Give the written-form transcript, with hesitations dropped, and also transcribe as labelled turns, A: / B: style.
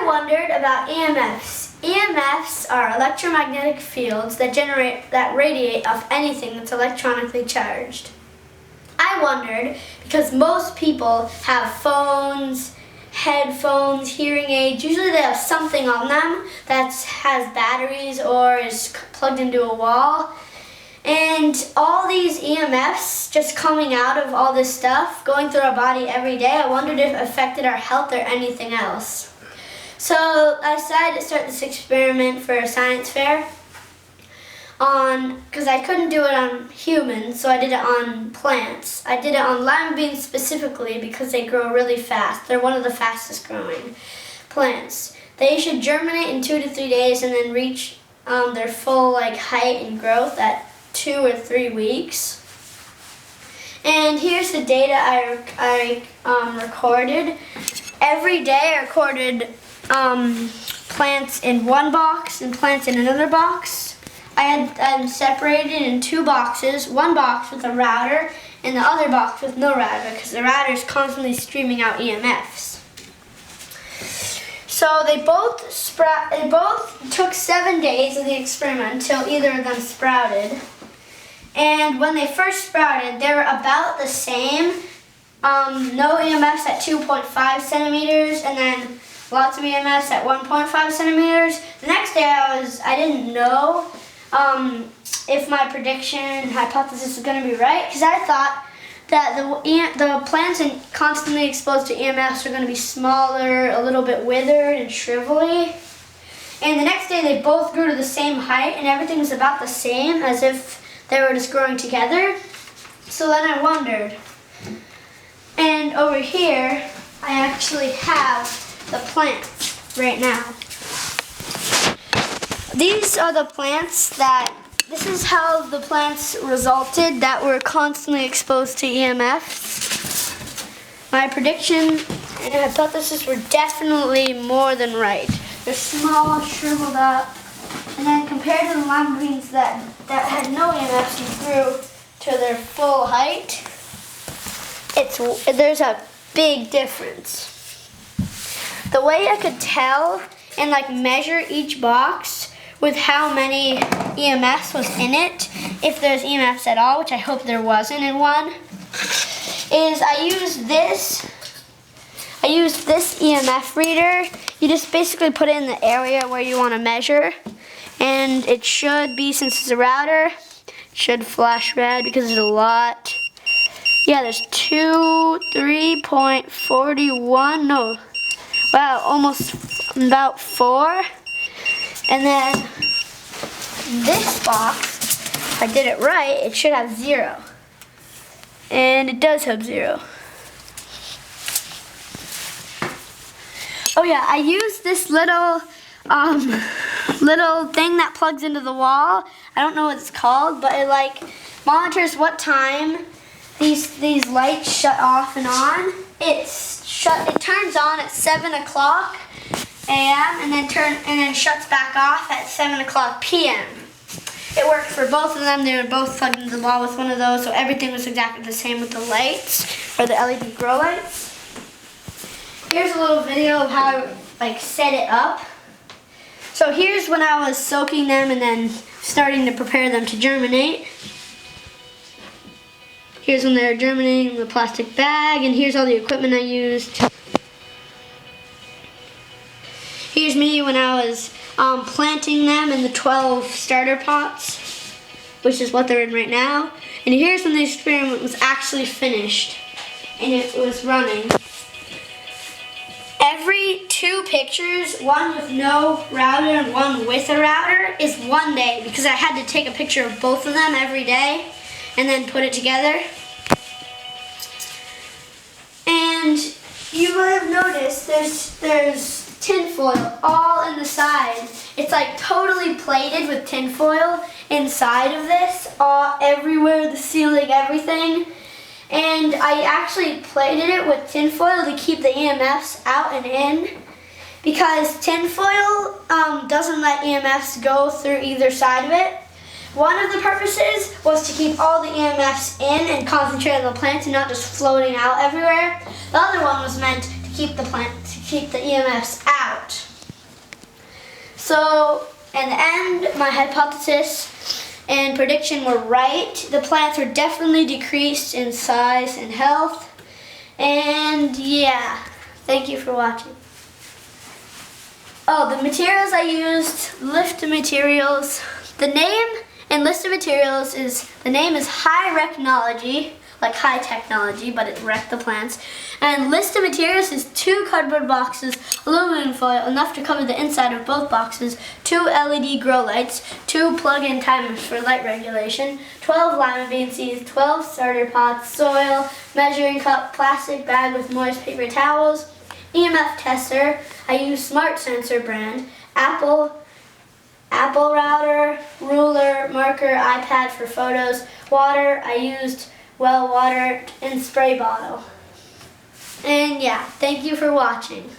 A: I wondered about EMFs. EMFs are electromagnetic fields that radiate off anything that's electronically charged. I wondered because most people have phones, headphones, hearing aids. Usually they have something on them that has batteries or is plugged into a wall. And all these EMFs just coming out of all this stuff, going through our body every day, I wondered if it affected our health or anything else. So I decided to start this experiment for a science fair because I couldn't do it on humans, so I did it on plants. I did it on lima beans specifically because they grow really fast. They're one of the fastest growing plants. They should germinate in 2 to 3 days and then reach their full height and growth at 2 or 3 weeks. And here's the data I recorded. Every day I recorded plants in one box and plants in another box. I had them separated in 2 boxes, one box with a router and the other box with no router because the router is constantly streaming out EMFs. So they both took 7 days of the experiment until either of them sprouted. And when they first sprouted, they were about the same. No EMFs at 2.5 centimeters and then lots of EMFs at 1.5 centimeters. The next day I didn't know if my prediction and hypothesis was going to be right because I thought that the plants constantly exposed to EMFs are going to be smaller, a little bit withered and shrivelly. And the next day they both grew to the same height and everything was about the same as if they were just growing together. So then I wondered. And over here I actually have the plants right now. These are the plants this is how the plants resulted that were constantly exposed to EMFs. My prediction and hypothesis were definitely more than right. They're small, shriveled up, and then compared to the lima beans that had no EMFs and grew to their full height, there's a big difference. The way I could tell and measure each box with how many EMFs was in it, if there's EMFs at all, which I hope there wasn't in one, is I used this EMF reader. You just basically put it in the area where you want to measure, and it should be, since it's a router, it should flash red because there's a lot. Yeah, there's 3.41, no, wow, almost about 4. And then this box, if I did it right, it should have 0. And it does have 0. Oh yeah, I used this little thing that plugs into the wall. I don't know what it's called, but it monitors what time these lights shut off and on. It turns on at 7 o'clock a.m. and then shuts back off at 7 o'clock p.m. It worked for both of them. They were both plugged into the wall with one of those, so everything was exactly the same with the lights, or the LED grow lights. Here's a little video of how I set it up. So here's when I was soaking them and then starting to prepare them to germinate. Here's when they're germinating in the plastic bag, and here's all the equipment I used. Here's me when I was planting them in the 12 starter pots, which is what they're in right now. And here's when the experiment was actually finished and it was running. Every 2 pictures, one with no router and one with a router, is 1 day because I had to take a picture of both of them every day and then put it together. And you might have noticed there's tinfoil all in the side. It's totally plated with tinfoil inside of this, everywhere, the ceiling, everything. And I actually plated it with tinfoil to keep the EMFs out and in, because tinfoil doesn't let EMFs go through either side of it. One of the purposes was to keep all the EMFs in and concentrate on the plant and not just floating out everywhere. The other one was meant to keep the EMFs out. So, in the end, my hypothesis and prediction were right. The plants were definitely decreased in size and health. And yeah, thank you for watching. Oh, the materials I used, list of materials. The name and list of materials is, the name is HiWreckNology, like high technology, but it wrecked the plants. And list of materials is 2 cardboard boxes, aluminum foil, enough to cover the inside of both boxes, 2 LED grow lights, 2 plug-in timers for light regulation, 12 lima bean seeds, 12 starter pots, soil, measuring cup, plastic bag with moist paper towels, EMF tester. I use Smart Sensor brand, Apple router, ruler, marker, iPad for photos, water. I used well water and spray bottle. And yeah, thank you for watching.